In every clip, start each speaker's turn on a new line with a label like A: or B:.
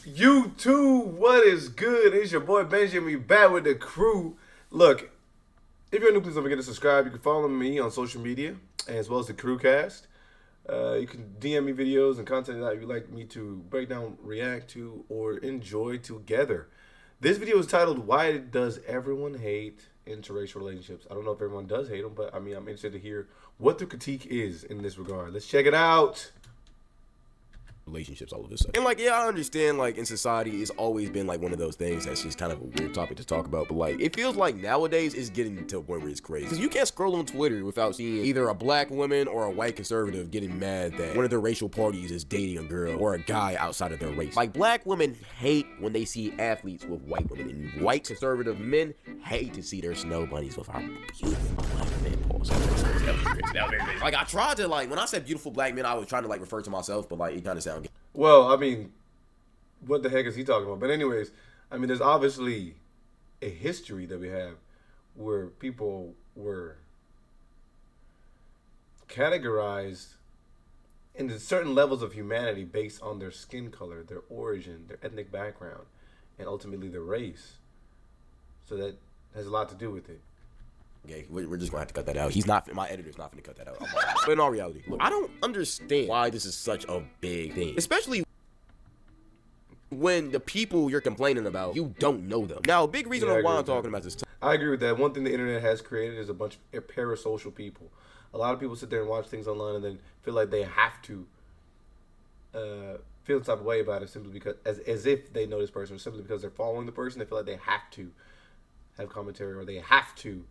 A: YouTube, what is good? It's your boy Benjamin back with the crew. Look, if you're new, please don't forget to subscribe. You can follow me on social media as well as the QrewCast. You can DM me videos and content that you'd like me to break down, react to, or enjoy together. This video is titled, Why Does Everyone Hate Interracial Relationships? I don't know if everyone does hate them, but I mean, I'm interested to hear what the critique is in this regard. Let's check it out.
B: Relationships all of a sudden. And like, yeah, I understand, like, in society, it's always been like one of those things that's just kind of a weird topic to talk about, but like, it feels like nowadays it's getting to a point where it's crazy. Because you can't scroll on Twitter without seeing either a black woman or a white conservative getting mad that one of their racial parties is dating a girl or a guy outside of their race. Like, black women hate when they see athletes with white women, and white conservative men hate to see their snow bunnies with our beautiful black men. Like, I tried to, like, when I said beautiful black men, I was trying to, like, refer to myself, but, like, it kind of sounded...
A: Well, I mean, what the heck is he talking about? But anyways, I mean, there's obviously a history that we have where people were categorized into certain levels of humanity based on their skin color, their origin, their ethnic background, and ultimately their race. So that has a lot to do with it.
B: Okay, we're just gonna have to cut that out. My editor's not gonna cut that out. But in all reality, look, I don't understand why this is such a big thing, especially when the people you're complaining about, you don't know them. Now, a big reason why I'm talking about this.
A: I agree with that. One thing the internet has created is a bunch of parasocial people. A lot of people sit there and watch things online and then feel like they have to feel the type of way about it simply because, as if they know this person, or simply because they're following the person, they feel like they have to have commentary or they have to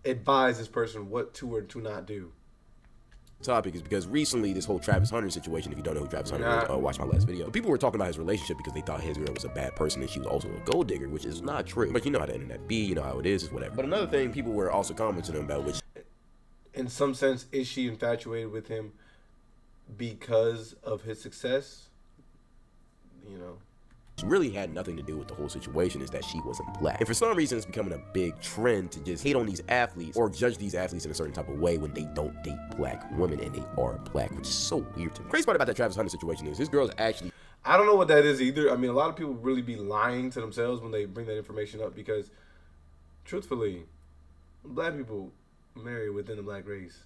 A: advise this person what to or to not do.
B: Topic is because recently this whole Travis Hunter situation, if you don't know who Travis Hunter is, watch my last video. People were talking about his relationship because they thought his girl was a bad person and she was also a gold digger, which is not true. But you know how the internet be, you know how it is whatever. But another thing people were also commenting about, which
A: in some sense, is she infatuated with him because of his success? You know,
B: really had nothing to do with the whole situation, is that she wasn't black. And for some reason, it's becoming a big trend to just hate on these athletes or judge these athletes in a certain type of way when they don't date black women and they are black, which is so weird to me. Crazy part about that Travis Hunter situation is his girl's actually...
A: I don't know what that is either. I mean, a lot of people really be lying to themselves when they bring that information up because, truthfully, black people marry within the black race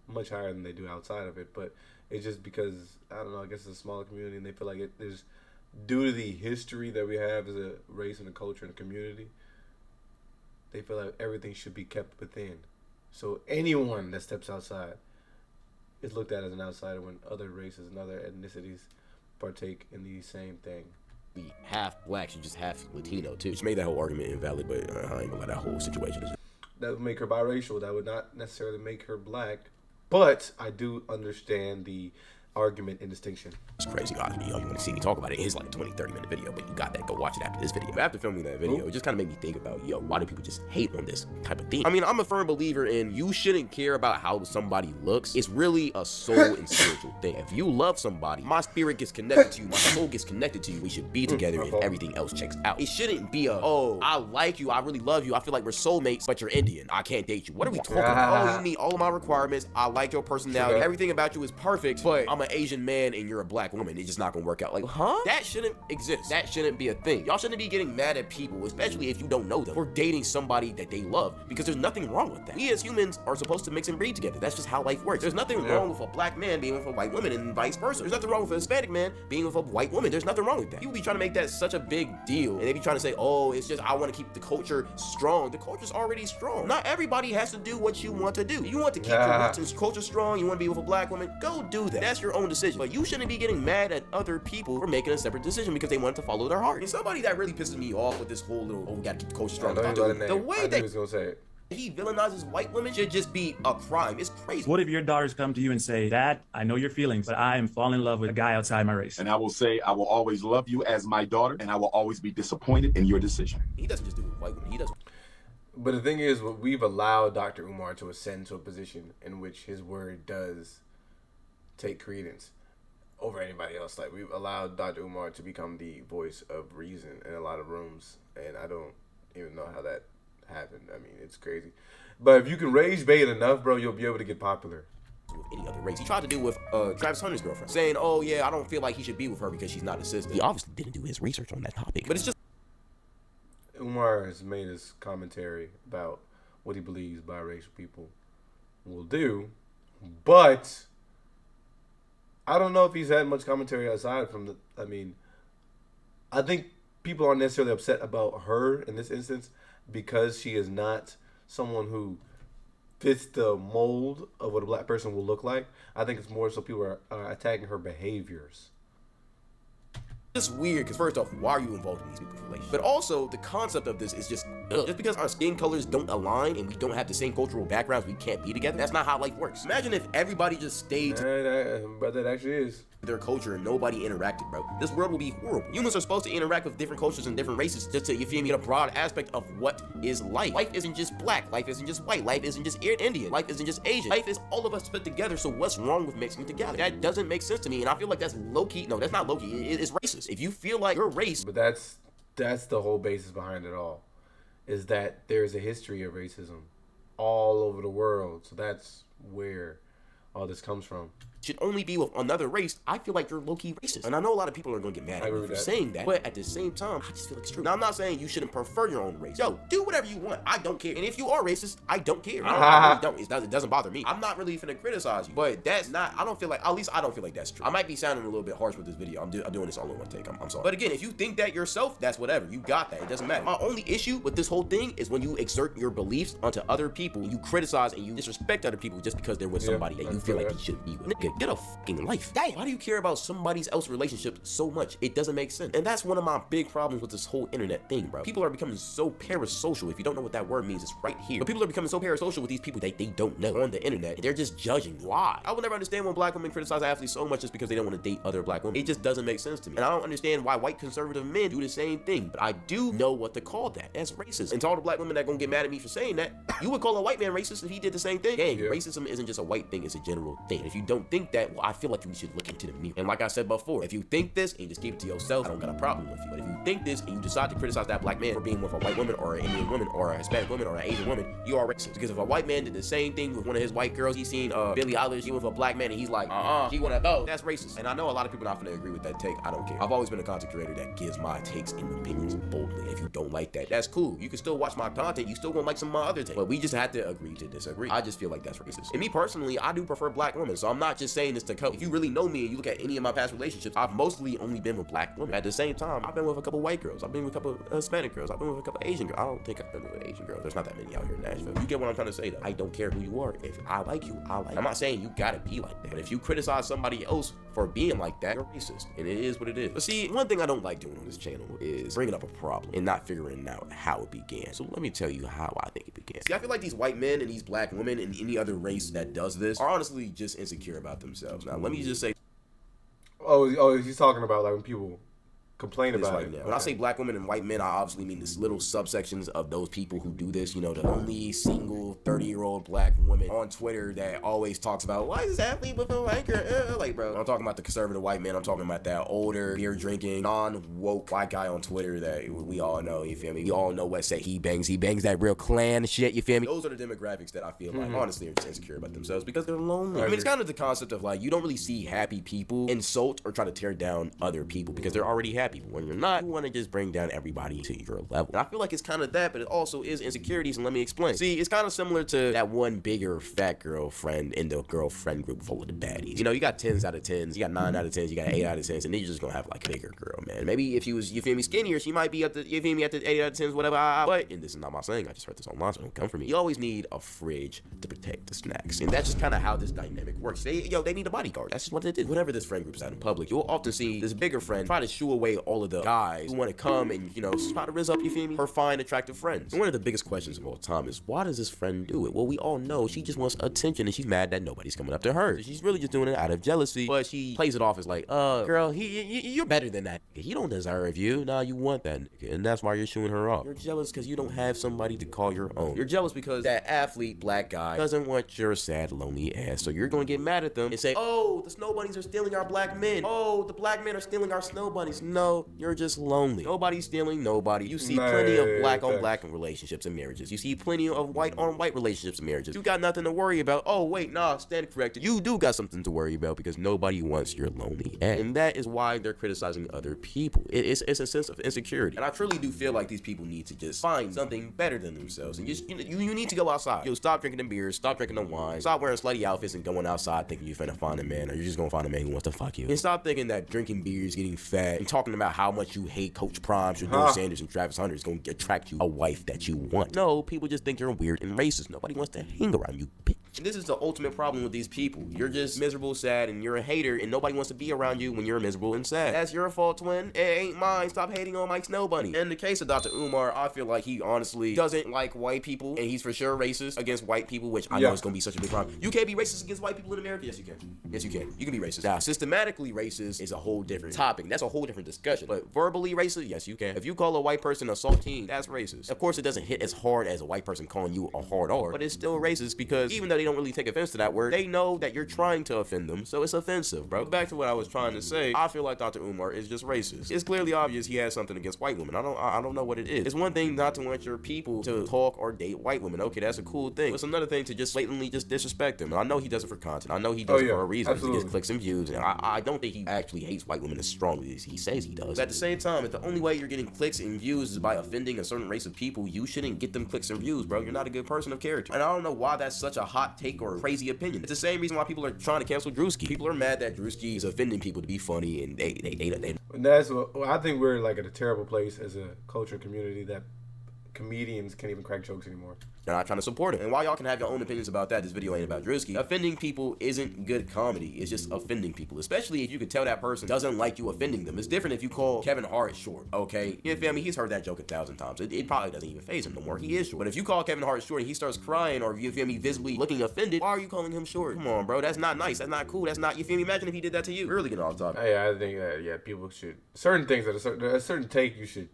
A: much higher than they do outside of it. But it's just because, I don't know, I guess it's a smaller community and they feel like there's... Due to the history that we have as a race and a culture and a community, they feel like everything should be kept within. So anyone that steps outside is looked at as an outsider when other races and other ethnicities partake in the same thing.
B: Be half black, she's just half Latino too. Which made that whole argument invalid, but I ain't gonna let that whole situation.
A: That would make her biracial. That would not necessarily make her black. But I do understand the argument and distinction.
B: It's crazy. You want to see me talk about it. It's like a 20-30 minute video, but you got that. Go watch it after this video. But after filming that video, it just kind of made me think about, why do people just hate on this type of thing? I mean, I'm a firm believer in you shouldn't care about how somebody looks. It's really a soul and spiritual thing. If you love somebody, my spirit gets connected to you, my soul gets connected to you. We should be together and everything else checks out. It shouldn't be I like you, I really love you, I feel like we're soulmates, but you're Indian. I can't date you. What are we talking about? You meet all of my requirements. I like your personality. Everything about you is perfect, but I'm an Asian man and you're a black woman. It's just not gonna work out. Like, that shouldn't exist. That shouldn't be a thing. Y'all shouldn't be getting mad at people, especially if you don't know them, for dating somebody that they love, because there's nothing wrong with that. We as humans are supposed to mix and breed together. That's just how life works. There's nothing wrong with a black man being with a white woman and vice versa. There's nothing wrong with a Hispanic man being with a white woman. There's nothing wrong with that. People be trying to make that such a big deal, and they be trying to say, it's just I want to keep the culture strong. The culture's already strong. Not everybody has to do what you want to do. You want to keep your roots and culture strong, you want to be with a black woman, go do that. That's your own decision. But you shouldn't be getting mad at other people for making a separate decision because they want to follow their heart. And somebody that really pisses me off with this whole little, we gotta keep the culture strong. The way that he villainizes white women should just be a crime. It's crazy.
C: What if your daughters come to you and say, Dad, I know your feelings, but I am falling in love with a guy outside my race?
D: And I will say, I will always love you as my daughter, and I will always be disappointed in your decision.
B: He doesn't just do it with white women. He doesn't.
A: But the thing is, we've allowed Dr. Umar to ascend to a position in which his word does take credence over anybody else. Like, we've allowed Dr. Umar to become the voice of reason in a lot of rooms, and I don't even know how that happened. I mean, it's crazy. But if you can rage bait enough, bro, you'll be able to get popular.
B: do with any other race. He tried to do with Travis Hunter's girlfriend, saying, oh yeah, I don't feel like he should be with her because she's not his sister. He obviously didn't do his research on that topic, but it's just
A: Umar has made his commentary about what he believes biracial people will do, but I don't know if he's had much commentary aside from I think people aren't necessarily upset about her in this instance because she is not someone who fits the mold of what a black person will look like. I think it's more so people are attacking her behaviors.
B: It's weird because first off, why are you involved in these people's relationships? But also, the concept of this is just just because our skin colors don't align and we don't have the same cultural backgrounds, we can't be together. That's not how life works. Imagine if everybody just stayed
A: But that actually is
B: their culture and nobody interacted, bro. This world will be horrible. Humans are supposed to interact with different cultures and different races just to, you feel me, get a broad aspect of what is life. Life isn't just black. Life isn't just white. Life isn't just Indian. Life isn't just Asian. Life is all of us put together, so what's wrong with mixing together? That doesn't make sense to me, and I feel like that's low-key. No, that's not low-key. It's racist. If you feel like your race...
A: But that's the whole basis behind it all, is that there's a history of racism all over the world. So that's where all this comes from.
B: Should only be with another race, I feel like you're low-key racist. And I know a lot of people are gonna get mad at me for saying that, but at the same time, I just feel like it's true. Now, I'm not saying you shouldn't prefer your own race. Yo, do whatever you want. I don't care. And if you are racist, I don't care. I really don't. It doesn't bother me. I'm not really finna criticize you, but that's not, I don't feel like, at least I don't feel like that's true. I might be sounding a little bit harsh with this video. I'm doing this all in one take. I'm sorry. But again, if you think that yourself, that's whatever. You got that. It doesn't matter. My only issue with this whole thing is when you exert your beliefs onto other people, and you criticize and you disrespect other people just because they're with somebody that you feel like you shouldn't be with. Nigga, get a fucking life. Damn, why do you care about somebody else's relationship so much? It doesn't make sense. And that's one of my big problems with this whole internet thing, bro. People are becoming so parasocial. If you don't know what that word means, it's right here. But people are becoming so parasocial with these people that they don't know on the internet. And they're just judging. Why? I will never understand when black women criticize athletes so much just because they don't want to date other black women. It just doesn't make sense to me. And I don't understand why white conservative men do the same thing. But I do know what to call that. That's racist. And to all the black women that gonna get mad at me for saying that, you would call a white man racist if he did the same thing. Gang, racism isn't just a white thing, it's a general thing. If you don't think that, well, I feel like you should look into the mirror. And like I said before, if you think this and you just keep it to yourself, I don't got a problem with you. But if you think this and you decide to criticize that black man for being with a white woman or an Indian woman or a Hispanic woman or an Asian woman, you are racist. Because if a white man did the same thing with one of his white girls, he's seen Billie Eilish, she with a black man and he's like, she one of those. That's racist. And I know a lot of people not gonna agree with that take. I don't care. I've always been a content creator that gives my takes and opinions boldly. If you don't like that, that's cool. You can still watch my content. You still gonna like some of my other takes. But we just had to agree to disagree. I just feel like that's racist. And me personally, I do prefer black women. So I'm not just saying this to cope. If you really know me and you look at any of my past relationships, I've mostly only been with black women. At the same time, I've been with a couple white girls. I've been with a couple Hispanic girls. I've been with a couple Asian girls. I don't think I've been with an Asian girl. There's not that many out here in Nashville. You get what I'm trying to say though. I don't care who you are. If I like you, I like you. I'm not saying you gotta be like that. But if you criticize somebody else for being like that, you're racist. And it is what it is. But see, one thing I don't like doing on this channel is bringing up a problem and not figuring out how it began. So let me tell you how I think it began. See, I feel like these white men and these black women and any other race that does this are honestly just insecure about themselves. Now, let me just say,
A: Oh, he's talking about like when people complain about
B: right now. When I say black women and white men, I obviously mean this little subsections of those people who do this. You know, the only single 30-year-old black woman on Twitter that always talks about, why is this athlete with a white girl? Like, bro, I'm talking about the conservative white man. I'm talking about that older, beer-drinking, non-woke white guy on Twitter that we all know, you feel me? We all know what say he bangs that real clan shit, you feel me? Those are the demographics that I feel like, honestly, are just insecure about themselves because they're lonely. I mean, it's kind of the concept of like, you don't really see happy people insult or try to tear down other people because they're already happy. But when you're not, you want to just bring down everybody to your level. And I feel like it's kind of that, but it also is insecurities, and let me explain. See, it's kind of similar to that one bigger fat girlfriend in the girlfriend group full of the baddies. You know, you got 10s out of 10s, you got 9 out of 10s, you got 8 out of 10s, and then you're just gonna have like a bigger girl, man. Maybe if she was, you feel me, skinnier, she might be at the, you feel me, at the 8 out of 10s, whatever. But, and this is not my saying, I just heard this online, so don't come for me. You always need a fridge to protect the snacks, and that's just kind of how this dynamic works. They need a bodyguard. That's just what they did. Whenever this friend group is out in public, you'll often see this bigger friend try to shoo away all of the guys who want to come and, you know, try to rizz up, you feel me, her fine, attractive friends. And one of the biggest questions of all time is, why does this friend do it? Well, we all know she just wants attention and she's mad that nobody's coming up to her. So she's really just doing it out of jealousy, but she plays it off as like, girl, you're better than that. He don't deserve you. Nah, you want that nigga, and that's why you're shooing her off. You're jealous because you don't have somebody to call your own. You're jealous because that athlete, black guy, doesn't want your sad, lonely ass. So you're going to get mad at them and say, oh, the snow bunnies are stealing our black men. Oh, the black men are stealing our snow bunnies. No. No, you're just lonely. Nobody's stealing nobody. You see
A: Nah,
B: plenty
A: yeah,
B: of
A: yeah,
B: black on
A: facts.
B: black relationships and marriages. You see plenty of white on white relationships and marriages. You got nothing to worry about. Oh, wait, nah, stand corrected. You do got something to worry about because nobody wants your lonely ass. And that is why they're criticizing other people. It's a sense of insecurity. And I truly do feel like these people need to just find something better than themselves. And you need to go outside. Yo, stop drinking them beers, stop drinking them wine, stop wearing slutty outfits and going outside thinking you're finna find a man, or you're just gonna find a man who wants to fuck you. And stop thinking that drinking beers, getting fat, and talking about how much you hate Coach Prime, Shador Sanders, and Travis Hunter is gonna attract you a wife that you want. No, people just think you're weird and racist. Nobody wants to hang around you, bitch. And this is the ultimate problem with these people. You're just miserable, sad, and you're a hater, and nobody wants to be around you when you're miserable and sad. That's your fault, twin. It ain't mine. Stop hating on Mike Snow Bunny. In the case of Dr. Umar, I feel like he honestly doesn't like white people, and he's for sure racist against white people, which I know is gonna be such a big problem. You can't be racist against white people in America? Yes, you can. Yes, you can. You can be racist. Now, systematically racist is a whole different topic. That's a whole different discussion. But verbally racist, yes, you can. If you call a white person a saltine, that's racist. Of course, it doesn't hit as hard as a white person calling you a hard R, but it's still racist because even though they don't really take offense to that word, they know that you're trying to offend them, so it's offensive, bro. Back to what I was trying to say, I feel like Dr. Umar is just racist. It's clearly obvious he has something against white women. I don't know what it is. It's one thing not to want your people to talk or date white women. Okay, that's a cool thing. It's another thing to just blatantly just disrespect them. And I know he does it for content. I know he does it for a reason.
A: Absolutely.
B: He gets clicks and views. And I don't think he actually hates white women as strongly as he says he does. But at the same time, if the only way you're getting clicks and views is by offending a certain race of people, you shouldn't get them clicks and views, bro. You're not a good person of character. And I don't know why that's such a hot take or crazy opinion. It's the same reason why people are trying to cancel Drewski. People are mad that Drewski is offending people to be funny, and they
A: And that's what I think we're like at a terrible place as a culture and community that comedians can't even crack jokes anymore.
B: They're not trying to support it. And while y'all can have your own opinions about that, this video ain't about Drewski. Offending people isn't good comedy. It's just offending people. Especially if you could tell that person doesn't like you offending them. It's different if you call Kevin Hart short, okay? You feel me? He's heard that joke 1,000 times. It probably doesn't even faze him no more. He is short. But if you call Kevin Hart short and he starts crying, or you feel me, visibly looking offended, why are you calling him short? Come on, bro. That's not nice. That's not cool. That's not, you feel me? Imagine if he did that to you. We're really getting off topic.
A: Yeah, I think people should, certain things that a certain take you should,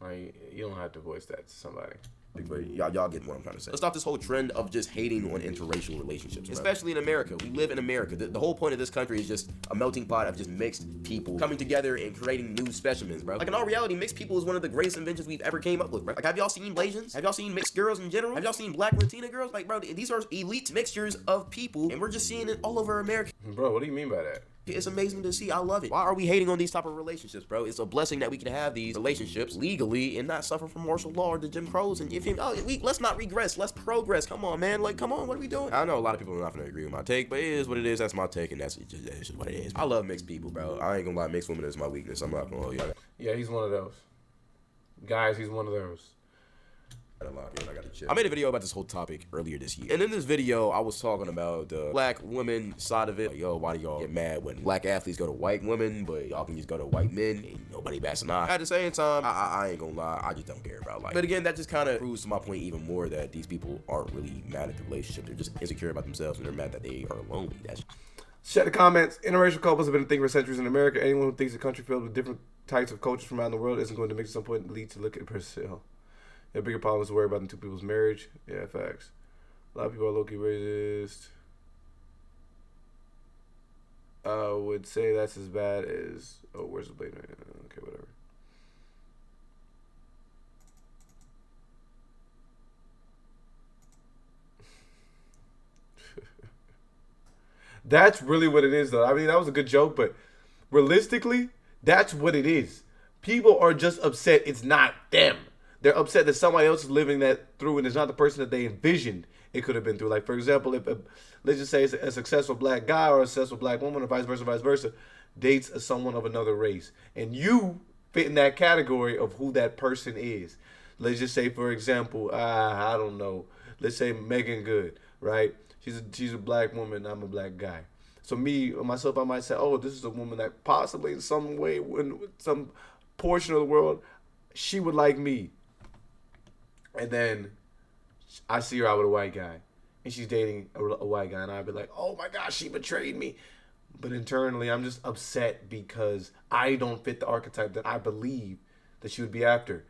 A: like, you don't have to voice that to somebody.
B: But y'all get what I'm trying to say. Let's stop this whole trend of just hating on interracial relationships, bro. Especially in America. We live in America. The whole point of this country is just a melting pot of just mixed people coming together and creating new specimens, bro. Like, in all reality, mixed people is one of the greatest inventions we've ever came up with, bro. Like, have y'all seen Blasians? Have y'all seen mixed girls in general? Have y'all seen black Latina girls? Like, bro, these are elite mixtures of people, and we're just seeing it all over America.
A: Bro, what do you mean by that?
B: It's amazing to see. I love it. Why are we hating on these type of relationships, bro? It's a blessing that we can have these relationships legally and not suffer from martial law or the Jim Crows. And if you, let's not regress, let's progress. Come on, man. Like, come on, what are we doing? I know a lot of people are not gonna agree with my take, but it is what it is. That's my take, and that's just what it is. I love mixed people, bro. I ain't gonna lie, mixed women is my weakness. I'm not gonna hold y'all.
A: Yeah, he's one of those. Guys, he's one of those.
B: I made a video about this whole topic earlier this year. And in this video, I was talking about the black women side of it. Like, yo, why do y'all get mad when black athletes go to white women, but y'all can just go to white men and nobody bats an eye? At the same time, I ain't gonna lie, I just don't care about life. But again, that just kind of proves to my point even more that these people aren't really mad at the relationship. They're just insecure about themselves and they're mad that they are lonely. That's
A: Share the comments. Interracial couples have been a thing for centuries in America. Anyone who thinks a country filled with different types of cultures from around the world isn't going to make some point lead to look at Brazil. The bigger problem is to worry about the two people's marriage. Yeah, facts. A lot of people are low-key racist. I would say that's as bad as... Oh, where's the blade? Okay, whatever. That's really what it is, though. I mean, that was a good joke, but realistically, that's what it is. People are just upset it's not them. They're upset that somebody else is living that through, and it's not the person that they envisioned it could have been through. Like, for example, if let's just say it's a successful black guy or a successful black woman, or vice versa, dates someone of another race, and you fit in that category of who that person is. Let's just say, for example, I don't know. Let's say Megan Good, right? She's a black woman. I'm a black guy. So myself, I might say, oh, this is a woman that possibly in some way, in some portion of the world, she would like me. And then I see her out with a white guy, and she's dating a white guy, and I'd be like, oh my gosh, she betrayed me. But internally, I'm just upset because I don't fit the archetype that I believe that she would be after.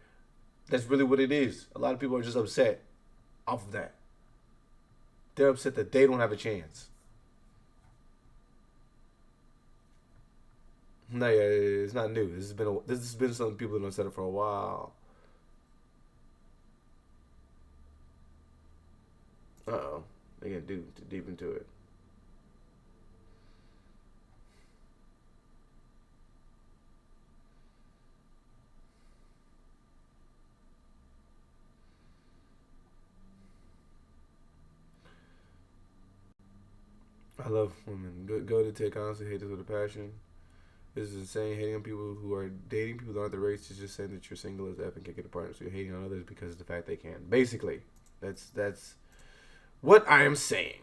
A: That's really what it is. A lot of people are just upset off of that. They're upset that they don't have a chance. No, yeah, it's not new. This has been something people have done said it for a while. Uh-oh. They get too deep into it. I love women. Go to take honestly hate this with a passion. This is insane. Hating on people who are dating people that aren't the race is just saying that you're single as F and can't get a partner. So you're hating on others because of the fact they can. Basically, that's what I am saying.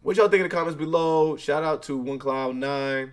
A: What y'all think in the comments below? Shout out to OneCloud9.